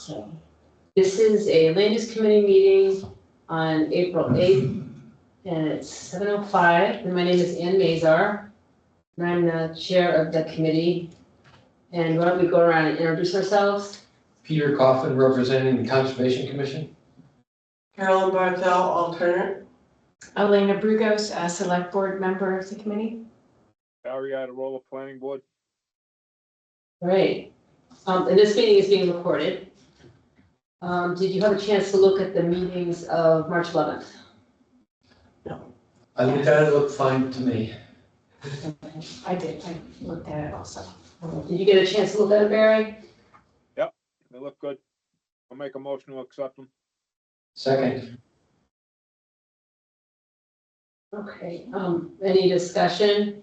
So this is a land use committee meeting on April 8th, and it's 7:05. And my name is Ann Mazar, and I'm the chair of the committee. And why don't we go around and introduce ourselves? Peter Coffin, representing the Conservation Commission. Carolyn Barthel, alternate. Elena Brugos, a select board member of the committee. Barry Adirola, planning board. Great. And this meeting is being recorded. Did you have a chance to look at the meetings of March 11th? I looked at it, it looked fine to me. I did, I looked at it also. Did you get a chance to look at it, Barry? They look good. I'll make a motion to accept them. Second. Okay, any discussion?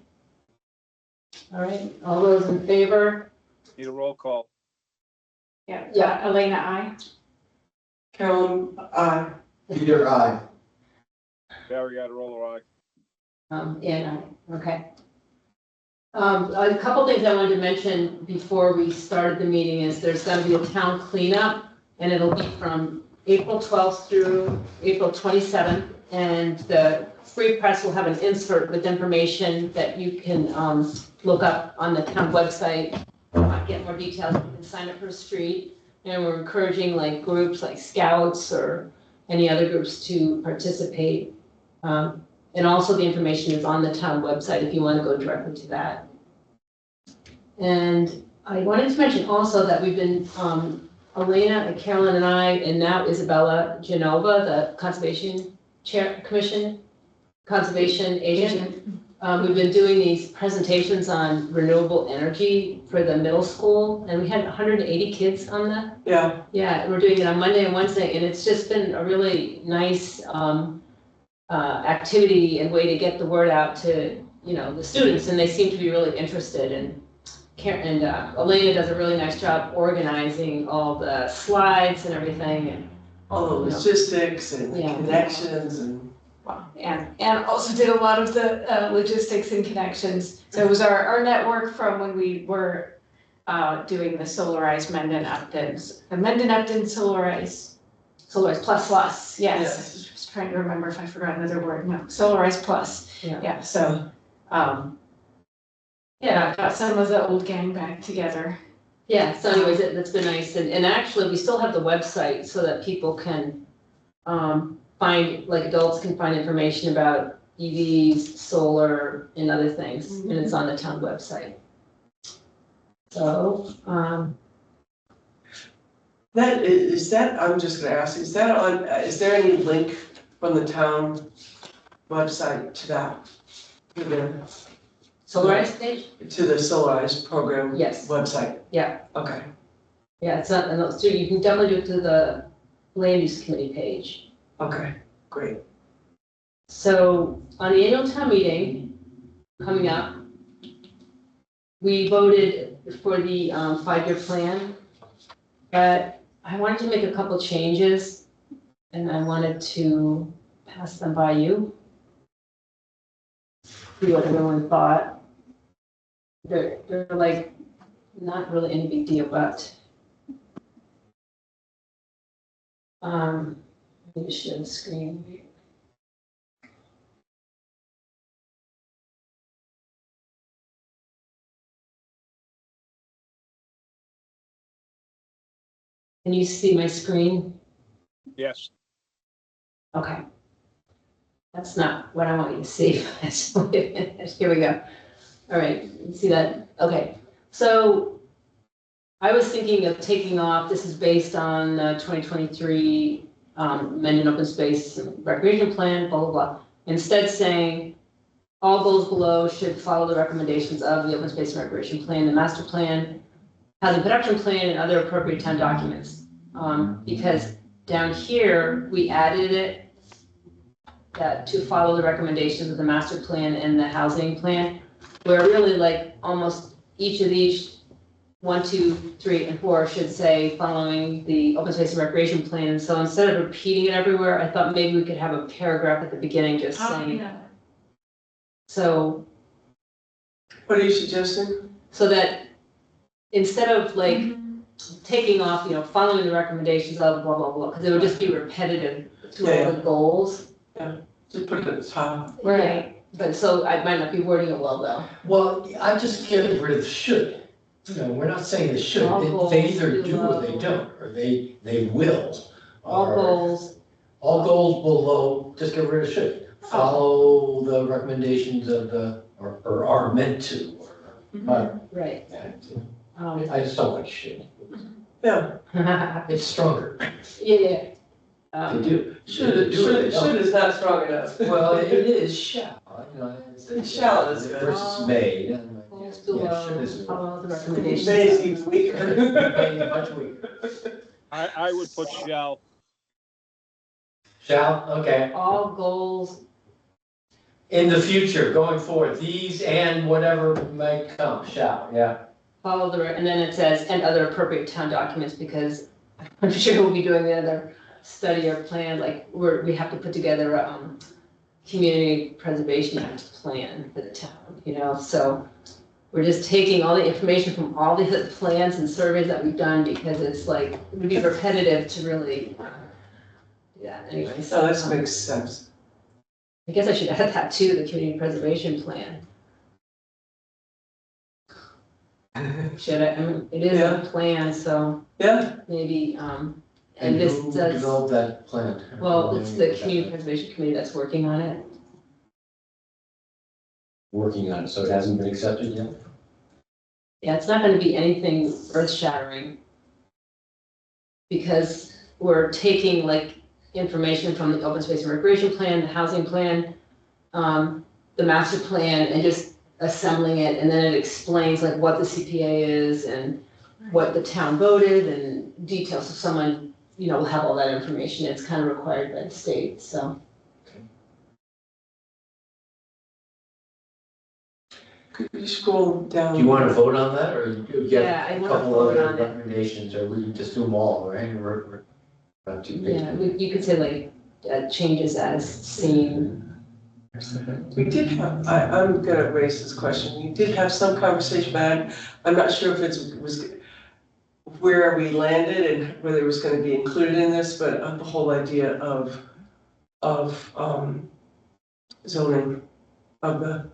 All right, all those in favor? Need a roll call. Yeah, Elena, I. Carolyn, Peter, aye. Barry Adirola, aye. And I, okay. A couple things I wanted to mention before we started the meeting is there's gonna be a town cleanup, and it'll be from April 12th through April 27th, and the Free Press will have an insert with information that you can look up on the town website, get more details, you can sign up for a street, and we're encouraging like groups like Scouts or any other groups to participate. And also the information is on the town website if you want to go directly to that. And I wanted to mention also that we've been, Elena and Carolyn and I, and now Isabella Genova, the Conservation Agent. We've been doing these presentations on renewable energy for the middle school, and we had 180 kids on that. yeah, Yeah, and we're doing it on Monday and Wednesday, and it's just been a really nice activity and way to get the word out to, the students, and they seem to be really interested. And Elena does a really nice job organizing all the slides and everything, and all the logistics and the Yeah. connections and. Wow. And also did a lot of the logistics and connections. So it was our network from when we were doing the Solarized Mendon Uptons, the Mendon Upton Solarized Plus, yes. I was just trying to remember if I forgot another word. No, Solarized Plus. Yeah. So, got some of the old gang back together. yeah, so anyways, that's been nice, and actually, we still have the website so that people can find, like adults can find information about EVs, solar, and other things, and it's on the town website. So, I'm just gonna ask, is there any link from the town website to that? To the Solarized page? Solarized program? Yes. Website? Yeah. Okay, Yeah, it's not, and so you can definitely do it to the land use committee page. okay, great. So on the annual town meeting coming up, we voted for the 5-year plan, but I wanted to make a couple changes and I wanted to pass them by you. See what everyone thought. They're like not really any big deal, but let me share the screen. Can you see my screen? Yes. Okay. That's not what I want you to see. Here we go. All right, you see that? Okay. So I was thinking of taking off, this is based on the 2023 Mendon Open Space Recreation Plan, blah, blah, blah. Instead saying, all goals below should follow the recommendations of the Open Space and Recreation Plan, the Master Plan, Housing Production Plan, and other appropriate town documents. Because down here, we added it to follow the recommendations of the Master Plan and the Housing Plan, where really like almost each of these 1, 2, 3, and 4 should say following the Open Space and Recreation Plan. So instead of repeating it everywhere, I thought maybe we could have a paragraph at the beginning just saying. So. What are you suggesting? So that instead of like taking off, following the recommendations of blah, blah, blah, because it would just be repetitive to all the goals. Just put it at the top. Right. But so I might not be wording it well, though. Well, I just get rid of should. We're not saying they should. All goals They either do below. or they don't, or they will. All or- goals, All goals below, just get rid of should. Follow the recommendations of or are meant to, or, right. I just don't like should. Yeah, It's stronger. Yeah. They do. should is not strong enough. Well, it is shall, Shall is good. Versus may. Goals Yeah, should below, is follow the recommendations. May is even weaker. may much weaker. I would put shall. Shall, okay. All goals, In the future, going forward, these and whatever may come, shall, yeah. follow and then it says, and other appropriate town documents, because I'm sure we'll be doing another study or plan, like, we have to put together a, Community Preservation Act plan for the town, so we're just taking all the information from all the plans and surveys that we've done, because it's like, it would be repetitive to really, do that anyway, so. Oh, this makes sense. I guess I should add that to the community preservation plan. Should I mean, it is a plan, so Yeah, maybe, and this who does, developed that plan? well, it's the community preservation committee that's working on it. Working on it, so it hasn't been accepted yet? Yeah, it's not gonna be anything earth shattering. Because we're taking like information from the open space and recreation plan, the housing plan, the master plan, and just assembling it, and then it explains like what the CPA is and what the town voted and details, so someone, will have all that information. It's kind of required by the state, so. could you scroll down? Do you want to vote on that, or you Yeah, I get a wanna couple vote other on it. recommendations, or we can just do them all, right? We're not too big. Yeah, you could say like, changes as seen. We did have, I'm gonna raise this question, we did have some conversation about, I'm not sure if it was where we landed and whether it was gonna be included in this, but the whole idea of zoning of the,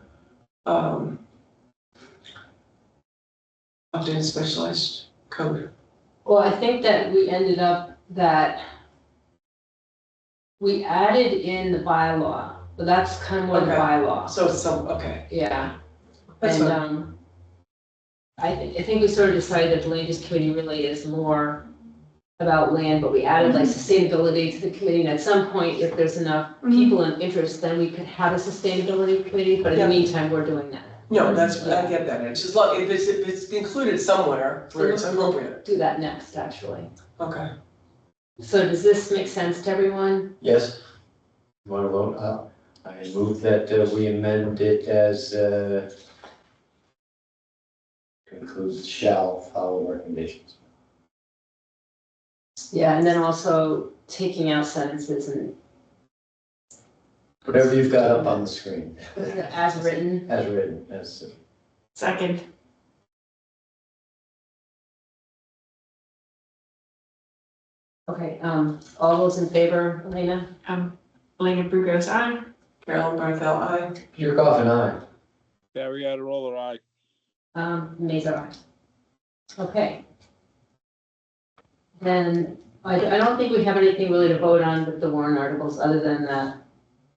updated specialized code. Well, I think that we ended up that we added in the bylaw, but that's kind of more the Okay. bylaw, So it's some, okay, yeah. that's And, fine. I think we sort of decided that the land use committee really is more about land, but we added like sustainability to the committee, and at some point, if there's enough people and interest, then we could have a sustainability committee, but in the Yeah. meantime, we're doing that. No, that's, I get that, it's just like, if it's included somewhere where it's appropriate, Do that next, actually. okay. So does this make sense to everyone? Yes? You want to vote? I move that we amend it as, includes shall follow recommendations. Yeah, and then also taking out sentences and Whatever you've got up on the screen, as written. as written, as. Second. Okay, all those in favor, Elena? Elena Brugos, aye. Carolyn Barthel, aye. Peter Coffin, aye. Barry Adirola, aye. Mazer, aye. Okay. Then, I don't think we have anything really to vote on with the warrant articles, other than the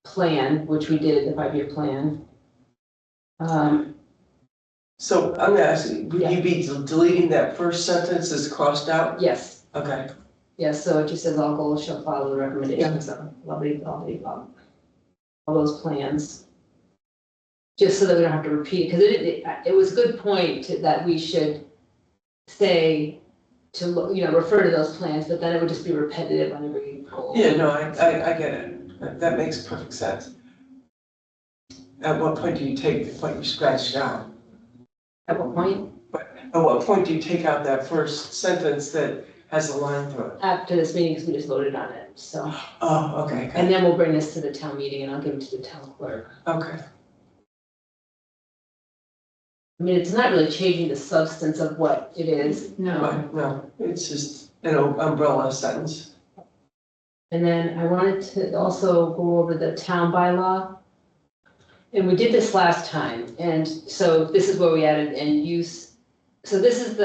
plan, which we did, the 5-year plan. So I'm gonna ask you, would you be deleting that first sentence that's crossed out? Yes, Okay, yes, so it just says all goals shall follow the recommendations of lovely, all those plans. Just so that we don't have to repeat, because it was a good point that we should say to, refer to those plans, but then it would just be repetitive on every goal. yeah, no, I get it, that makes perfect sense. At what point do you take what you scratched out? At what point? At what point do you take out that first sentence that has a line through it? After this meeting, because we just voted on it, so. Oh, okay, And then we'll bring this to the town meeting and I'll give it to the town clerk. okay. I mean, it's not really changing the substance of what it is. No, No, it's just an umbrella sentence. And then I wanted to also go over the town bylaw. And we did this last time, and so this is where we added and use. So this is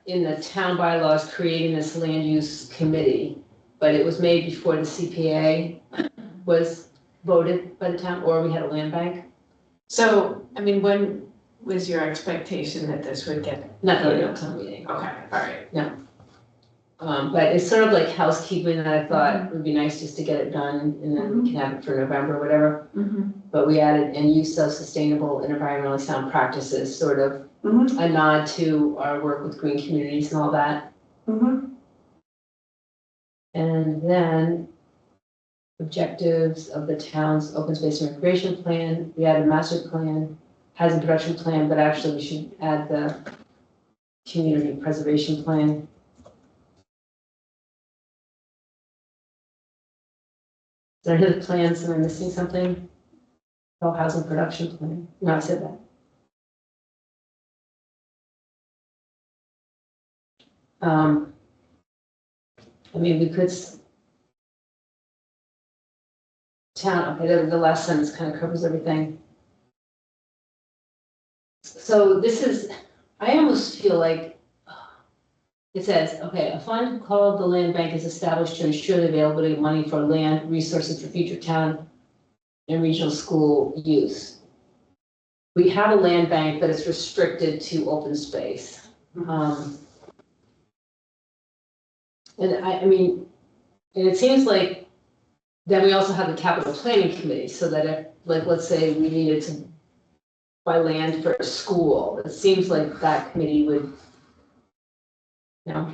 in the town bylaws, creating this land use committee, but it was made before the CPA was voted by the town, or we had a land bank. so, I mean, when was your expectation that this would get? Not really, no town meeting. Okay, all right. But it's sort of like housekeeping that I thought would be nice just to get it done, and then we can have it for November or whatever. Mhm. But we added and use of sustainable and environmentally sound practices, sort of Mhm. a nod to our work with green communities and all that. Mhm. And then objectives of the town's open space and recreation plan, we added master plan, housing production plan, but actually we should add the community preservation plan. Is there any other plans? Am I missing something? Oh, housing production plan. No, I said that. I mean, we could. Town, okay, the last sentence kind of covers everything. So this is, I almost feel like it says, okay, a fund called the land bank is established to ensure the availability of money for land resources for future town and regional school use. We have a land bank, but it's restricted to open space. And I mean, and it seems like then we also have the capital planning committee, so that if, like, let's say we needed to buy land for a school, it seems like that committee would, you know,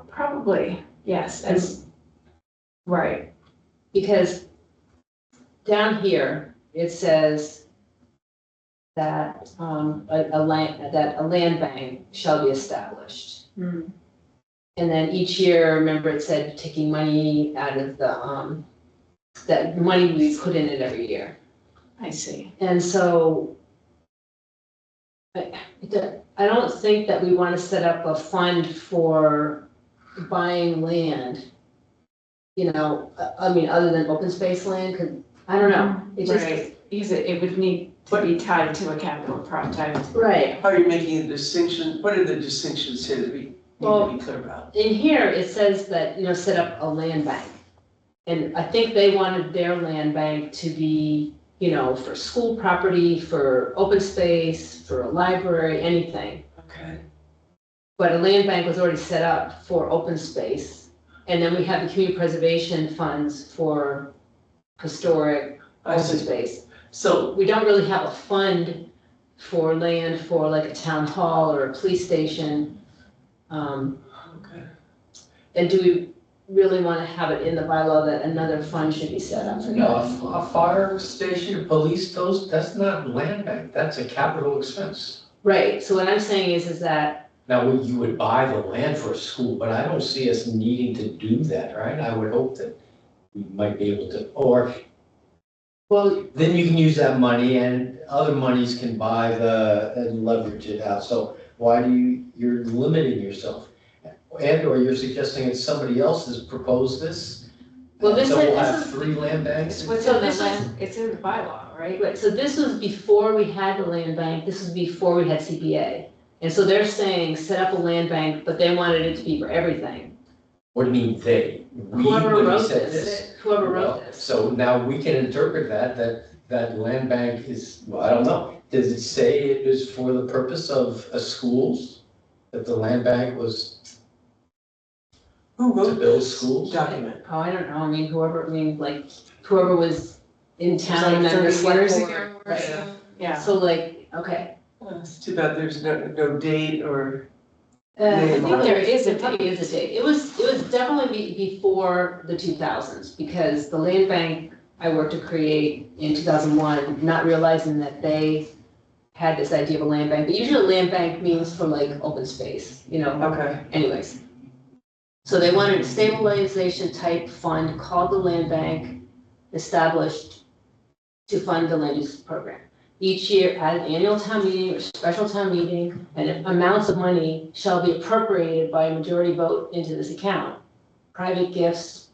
Probably, yes, as, right. because down here, it says that a land bank shall be established. Hmm. And then each year, remember it said taking money out of the, that money we put in it every year. I see. And so I don't think that we want to set up a fund for buying land, you know, I mean, other than open space land, because I don't know, it just. Right, because it would need to be tied to a capital project. Right. How are you making the distinction? What are the distinctions here that we need to be clear about? In here, it says that, you know, set up a land bank. And I think they wanted their land bank to be, you know, for school property, for open space, for a library, anything. Okay. But a land bank was already set up for open space. And then we have the community preservation funds for historic I open see. space. So, We don't really have a fund for land for like a town hall or a police station. okay. And do we really want to have it in the bylaw that another fund should be set up for No, that? a fire station, police, that's not land bank, that's a capital expense. Right, so what I'm saying is that, Now, you would buy the land for a school, but I don't see us needing to do that, right? I would hope that we might be able to, or well, then you can use that money and other monies can buy and leverage it out. So why you're limiting yourself? And or you're suggesting that somebody else has proposed this? Well, And so we'll this have is- 3 land banks? What's So in the this is- land, it's in the bylaw, right? right, so this was before we had the land bank, this was before we had CPA. And so they're saying, set up a land bank, but they wanted it to be for everything. What do you mean they? We, Whoever when we wrote said this, whoever Well, wrote this. So now we can interpret that land bank is, well, I don't know. Does it say it is for the purpose of schools? That the land bank was Who to wrote build this schools? document? Oh, I don't know, I mean, whoever was in town and Like then the 30 select years board. ago or Right. so. Yeah. So like, okay. It's too bad there's no date or, I Name think on there it. is a date. It was definitely before the 2000s, because the land bank I worked to create in 2001, not realizing that they had this idea of a land bank, but usually a land bank means for like open space, you know, okay. anyways. So they wanted a stabilization type fund called the land bank, established to fund the land use program. each year at an annual town meeting or special town meeting, and amounts of money shall be appropriated by a majority vote into this account. Private gifts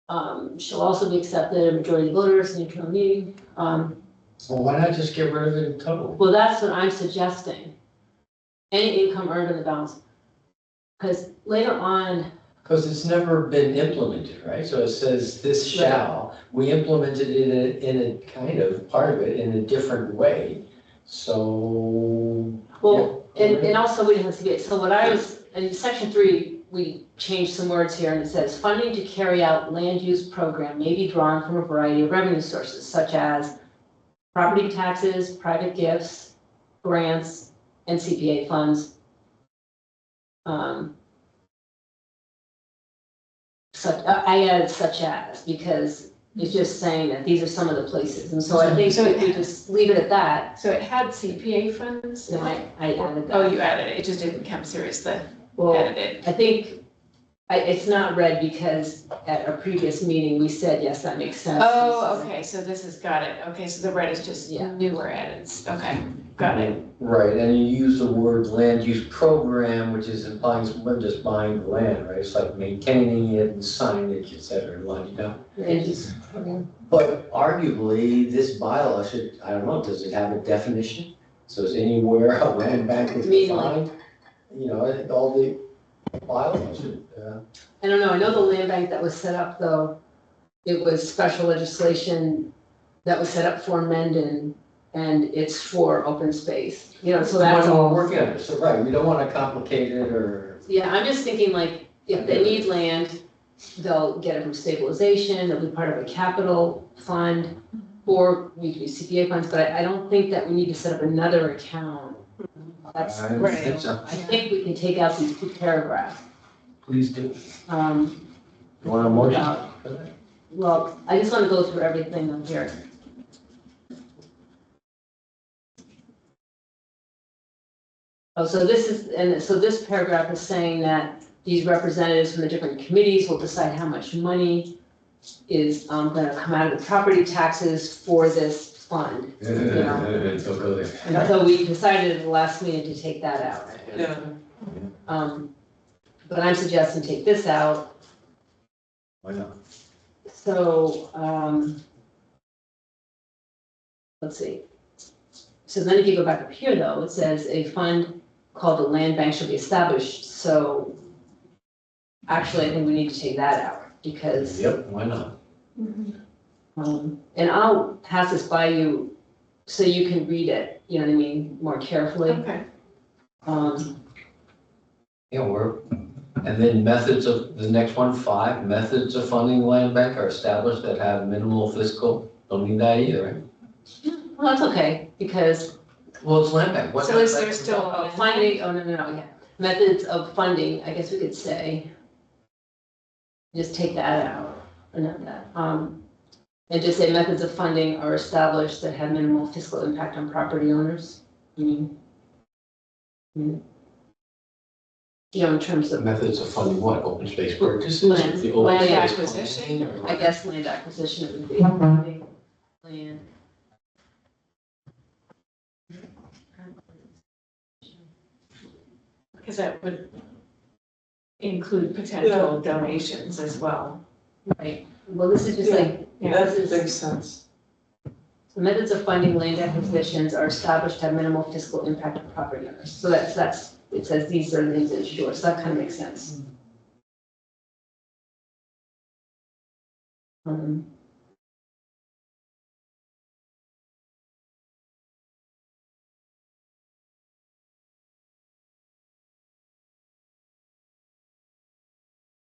shall also be accepted a majority of voters in the town meeting. Well, why not just get rid of it in total? Well, that's what I'm suggesting. Any income earned on the balance. Because later on, Because it's never been implemented, right? So it says this shall, we implemented it in a kind of, part of it in a different way. So. well, and also we didn't see it. So what I was, in section 3, we changed some words here and it says funding to carry out land use program may be drawn from a variety of revenue sources such as property taxes, private gifts, grants, and CPA funds. I added such as because it's just saying that these are some of the places. And so I think So if we just leave it at that, So it had CPA funds? then I added that. Oh, you added it, it just didn't come through as the Well, edited. I think it's not read because at a previous meeting, we said, yes, that makes sense. Oh, okay, so this has got it, okay, so the red is just Yeah. newer edits, okay, got it. Right, and you use the word land use program, which is implying someone just buying the land, right? It's like maintaining it and signage, et cetera, you know? Land use program. But arguably, this bylaw should, I don't know, does it have a definition? So is anywhere a land bank is Mean like- defined? You know, all the bylaws should, I don't know, I know the land bank that was set up though, it was special legislation that was set up for Mendon and it's for open space, you know, so that's what all. we're working on. So, right, we don't want to complicate it or, Yeah, I'm just thinking like, if they need land, they'll get it from stabilization, they'll be part of a capital fund, or we could do CPA funds, but I don't think that we need to set up another account. That's, I Right. think so. I think we can take out these 2 paragraphs. Please do. Um, You want a motion? Well, I just want to go through everything on here. Oh, so this paragraph is saying that these representatives from the different committees will decide how much money is going to come out of the property taxes for this fund. Don't go there. And so we decided at the last meeting to take that out. Yeah, But I'm suggesting take this out. Why not? So, let's see. So then if you go back up here though, it says a fund called the land bank shall be established. So actually, I think we need to take that out because, Yep, why not? and I'll pass this by you so you can read it, you know what I mean, more carefully. Okay, Yeah, and then methods of, the next one, 5, methods of funding the land bank are established that have minimal fiscal, don't need that either, right? Well, that's okay because Well, it's land bank. so is there still? funding, no, yeah. Methods of funding, I guess we could say. Just take that out, or not that. And just say methods of funding are established that have minimal fiscal impact on property owners. You know, in terms of, Methods of funding what, open space purchases? Land- The open land space acquisition, planning, or I what? guess, land acquisition, it would be land. Because that would include potential donations as well. Right, well, this is just like, that this is. makes sense. The methods of funding land acquisitions are established to have minimal fiscal impact on property owners. So that's, it says these are the things that should do it, so that kind of makes sense.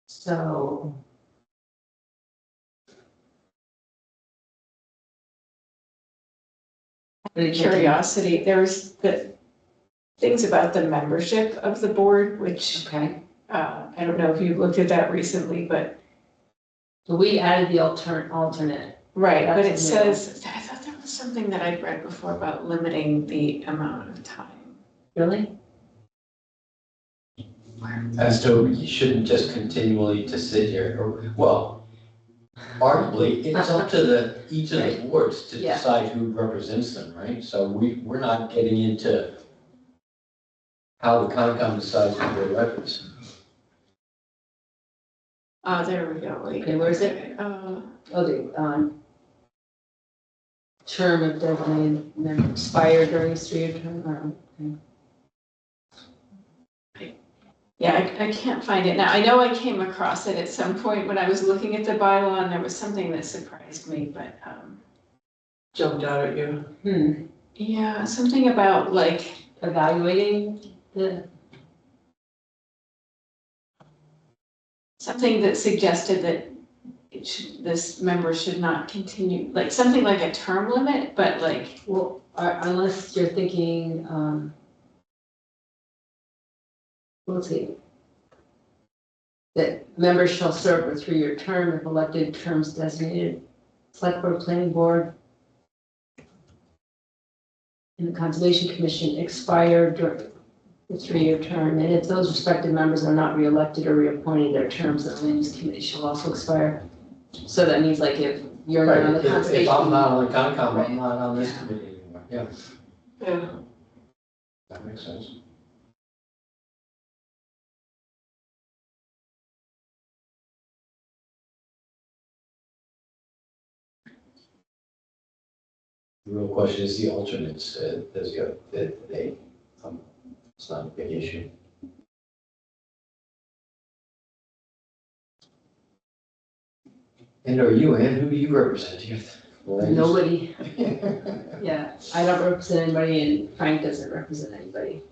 So. Curiosity, there's the things about the membership of the board, which, Okay, I don't know if you looked at that recently, but, so we added the alternate. right, but it That's new. says, I thought there was something that I'd read before about limiting the amount of time. Really? As to, you shouldn't just continually to sit here, or, well, Arguably, it's up to each of the Right. boards to Yeah. decide who represents them, right? So we're not getting into how the Concom decides who their rep is. There we go, wait. Okay, where is it? Oh, the, term of designated member expired during his 3-year term. Okay. Yeah, I can't find it now. I know I came across it at some point when I was looking at the bylaw and there was something that surprised me, but, Jumped out at you. yeah, something about like, Evaluating the, something that suggested that this member should not continue, like something like a term limit, but like, well, unless you're thinking, let's see. That members shall serve a 3-year term if elected terms designated select board, planning board, and the Conservation Commission expire during the 3-year term, and if those respective members are not reelected or reappointed, their terms of the land use committee shall also expire. So that means like if you're not on the Right, if Conservation. I'm not on the Concom, I'm not on this committee anymore, yeah, Yeah. that makes sense. The real question is the alternates, does they, it's not a big issue. And are you, Ann, who do you represent here? Nobody, yeah, I don't represent anybody and Frank doesn't represent anybody.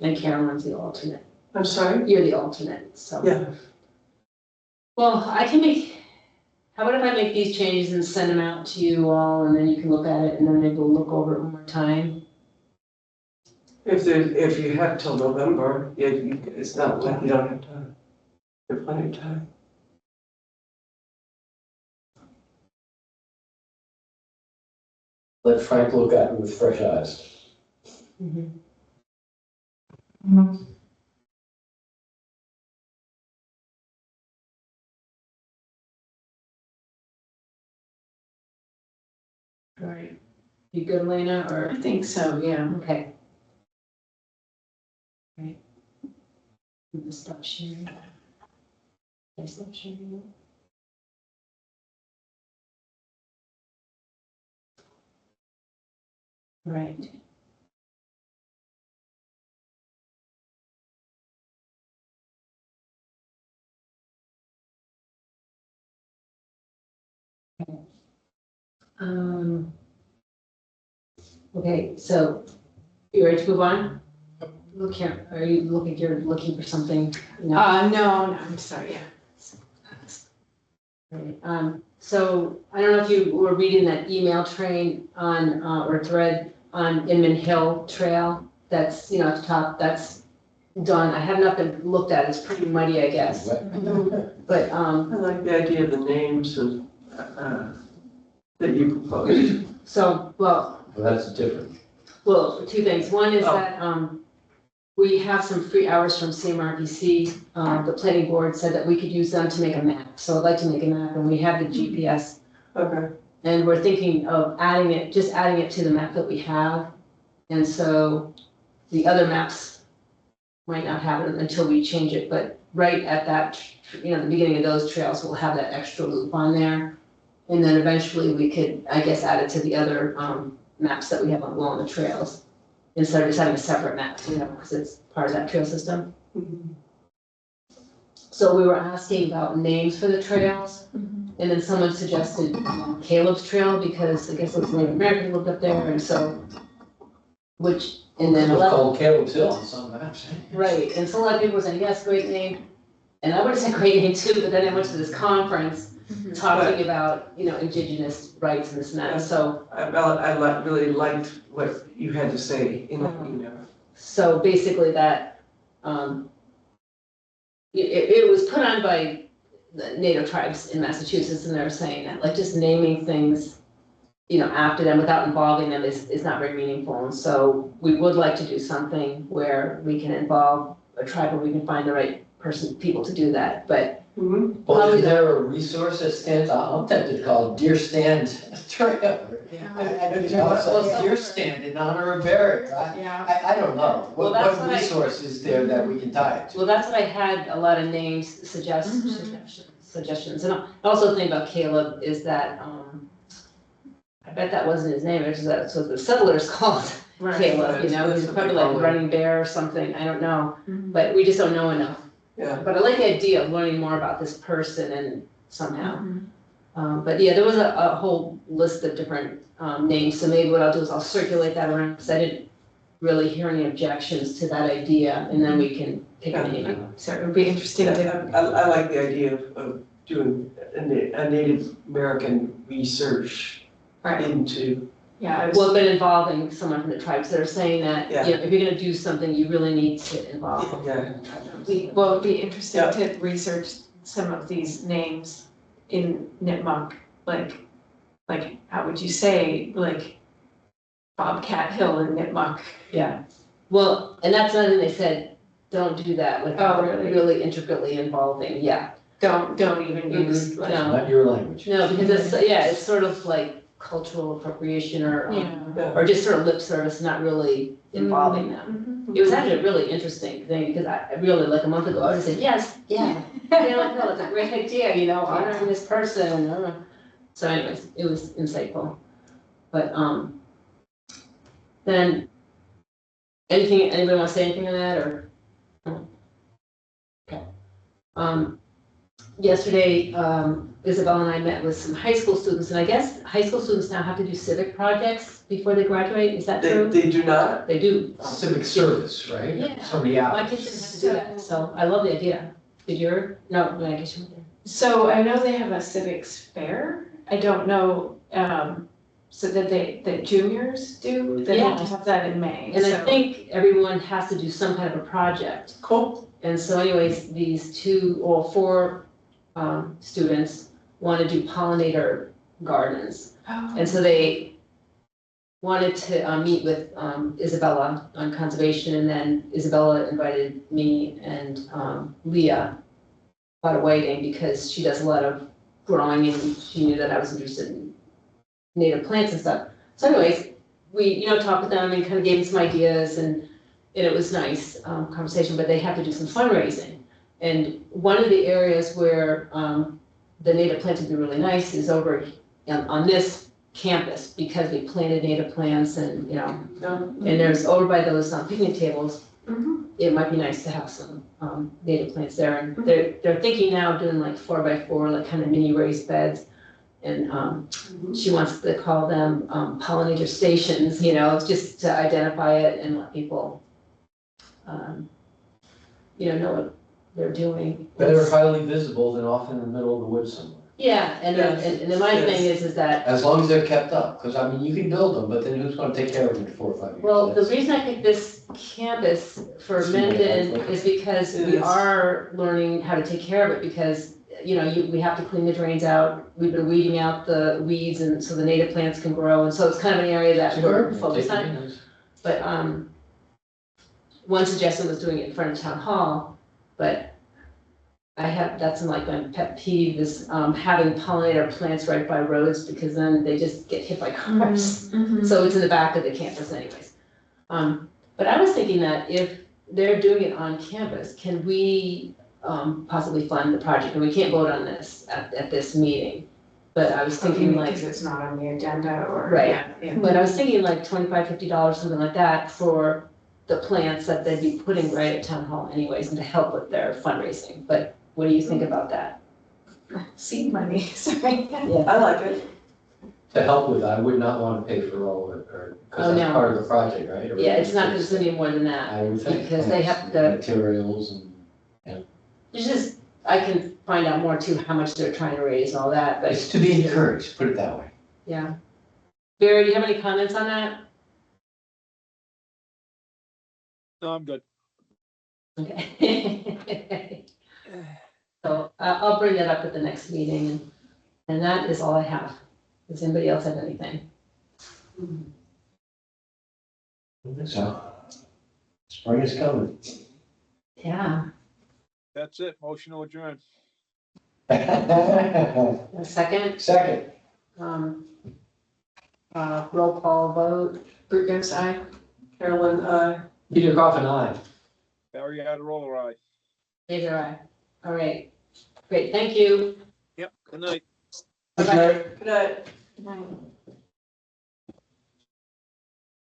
And Carolyn's the alternate, I'm sorry? you're the alternate, so. Yeah. Well, I can make, how about if I make these changes and send them out to you all, and then you can look at it, and then maybe we'll look over it one more time? If you have till November, it's not like you don't have time. There's plenty of time. Let Frank look at it with fresh eyes. All right, you good, Lena, or, I think so, yeah. okay. Right. I'm gonna stop sharing. Can I stop sharing? Right. Okay, so you ready to move on? Look here, are you looking, you're looking for something? No. No, I'm sorry, yeah. Right, so I don't know if you were reading that email train on, or thread on Inman Hill Trail, that's, you know, at the top, that's done. I have not been looked at, it's pretty muddy, I guess, but, I like the idea of the names of, that you proposed. so, well, Well, that's different. well, 2 things. One is Oh. that, we have some free hours from CMRPC. The planning board said that we could use them to make a map. So I'd like to make a map and we have the GPS. Okay. And we're thinking of adding it, just adding it to the map that we have. And so the other maps might not have it until we change it, but right at that, you know, the beginning of those trails, we'll have that extra loop on there. And then eventually we could, I guess, add it to the other, maps that we have along the trails. Instead of just having a separate map, you know, because it's part of that trail system. So we were asking about names for the trails, and then someone suggested Caleb's Trail, because I guess it's Native American lived up there, and so, which, and then. It's called Caleb's Hill on some maps. Right, and so a lot of people were saying, yes, great name, and I would have said great name too, but then I went to this conference talking about, you know, indigenous rights and this and that, so. Really liked what you had to say in that email. So basically that, it was put on by the Native tribes in Massachusetts, and they're saying that, like, just naming things, you know, after them without involving them is not very meaningful. And so we would like to do something where we can involve a tribe, where we can find the right people to do that, but Mhm. Well, is there a resource that stands, I'm tempted to call it Deer Stand Trail. Deer Stand in honor of Barry, right? Yeah. I don't know. Well, What that's what I- resource is there that we can tie it to? well, that's what I had a lot of names suggestions. And I also think about Caleb is that, I bet that wasn't his name, it's just that's what the settlers called Caleb, you know, That's he's what probably they call like him. Running Bear or something, I don't know, Mhm. but we just don't know enough. Yeah. But I like the idea of learning more about this person and somehow. Mhm. But yeah, there was a whole list of different names, so maybe what I'll do is I'll circulate that around, because I didn't really hear any objections to that idea, and then we can pick a name. So it would be interesting to, Yeah, I like the idea of doing a Native American research right, into, yeah, I was. Well, but involving someone from the tribes that are saying that, Yeah. you know, if you're gonna do something, you really need to involve. yeah, Well, it'd be interesting Yeah. to research some of these names in Nipmuc, like how would you say, like Bobcat Hill in Nipmuc? Yeah, well, and that's another thing they said, don't do that without Oh, really? really intricately involving, yeah. Don't even use like. No. Not your language. No, because it's, yeah, it's sort of like cultural appropriation or, Yeah. or just sort of lip service, not really involving them. Mhm. It was actually a really interesting thing, because I really, like a month ago, I would have said, yes, yeah, yeah, like, no, it's a great idea, you know, honoring this person, so anyways, it was insightful. But, then, anybody want to say anything on that, or? Okay. Yesterday, Isabel and I met with some high school students, and I guess high school students now have to do civic projects before they graduate, is that true? they do not, They do. Civic service, right? Yeah. So many My hours. kids didn't have to do that, so I love the idea. Did your, no, I guess you were there. So I know they have a civics fair, I don't know, so that juniors do, they have to have that in May, And I so. think everyone has to do some kind of a project. cool, And so anyways, these four students want to do pollinator gardens. And so they wanted to meet with Isabella on conservation, and then Isabella invited me and Leah about a waiting, because she does a lot of growing, and she knew that I was interested in native plants and stuff. So anyways, we, you know, talked with them and kind of gave them some ideas, and it was nice conversation, but they have to do some fundraising. And one of the areas where the native plants would be really nice is over on this campus, because we planted native plants, and, you know, and there's over by those picnic tables, Mhm. it might be nice to have some native plants there. And they're thinking now of doing like 4x4, like kind of mini raised beds. And she wants to call them pollinator stations, you know, just to identify it and let people, you know what they're doing. Better highly visible than off in the middle of the woods somewhere. Yeah, and then my thing is that, As long as they're kept up, because I mean, you can build them, but then who's gonna take care of them in 4 or 5 years? well, the That's- reason I picked this campus for Excuse me, Mendon I- is because It we is. are learning how to take care of it, because, you know, we have to clean the drains out. We've been weeding out the weeds, and so the native plants can grow, and so it's kind of an area that we're focused Take on. maintenance. But one suggestion was doing it in front of town hall, but that's like my pet peeve is having pollinator plants right by roads, because then they just get hit by cars. Mhm. So it's in the back of the campus anyways. But I was thinking that if they're doing it on campus, can we possibly fund the project? And we can't vote on this at this meeting. But I was thinking like, Because it's not on the agenda or. Right. Yeah. but I was thinking like $25, $50, something like that, for the plants that they'd be putting right at town hall anyways, and to help with their fundraising. But what do you think about that? Seed money, sorry. Yeah. I like it. To help with, I would not want to pay for all of it, or, Oh, because that's no. part of the project, right? Or Yeah, it's not gonna be more than that. I would think. because they have to- Materials and, It's just, I can find out more too, how much they're trying to raise and all that, but it's to be encouraged, put it that way. yeah. Barry, do you have any comments on that? No, I'm good. Okay. So I'll bring that up at the next meeting, and that is all I have. Does anybody else have anything? So, spring is coming. Yeah. That's it. Motion to adjourn. A second, Second. roll call vote. Burgos, aye. Carolyn, Peter Coffin, aye. Barry Adirola, aye. Major aye. All right, great, thank you. Yep, good night. Good night.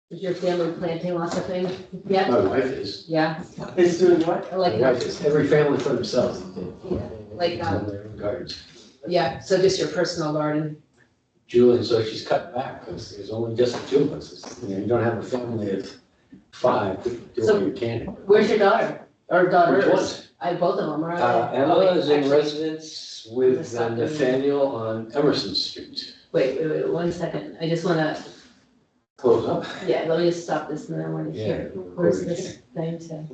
Is your family planting lots of things? Yeah, My wife is. yeah, It's doing what? I My like, wife is. Every family for themselves. yeah, like, On their own gardens. yeah, so just your personal garden. Julie, so she's cut back because there's only just the two of us. You know, you don't have a family of 5 do So- all you can. Where's your daughter? Or daughters? Which ones? I, both of them, right? Emma Oh, wait, is in actually, residence with Let's stop doing that. Nathaniel on Emerson Street. Wait, 1 second, I just wanna, Close up. yeah, let me just stop this and then I wanna Yeah. hear, where's this thing to?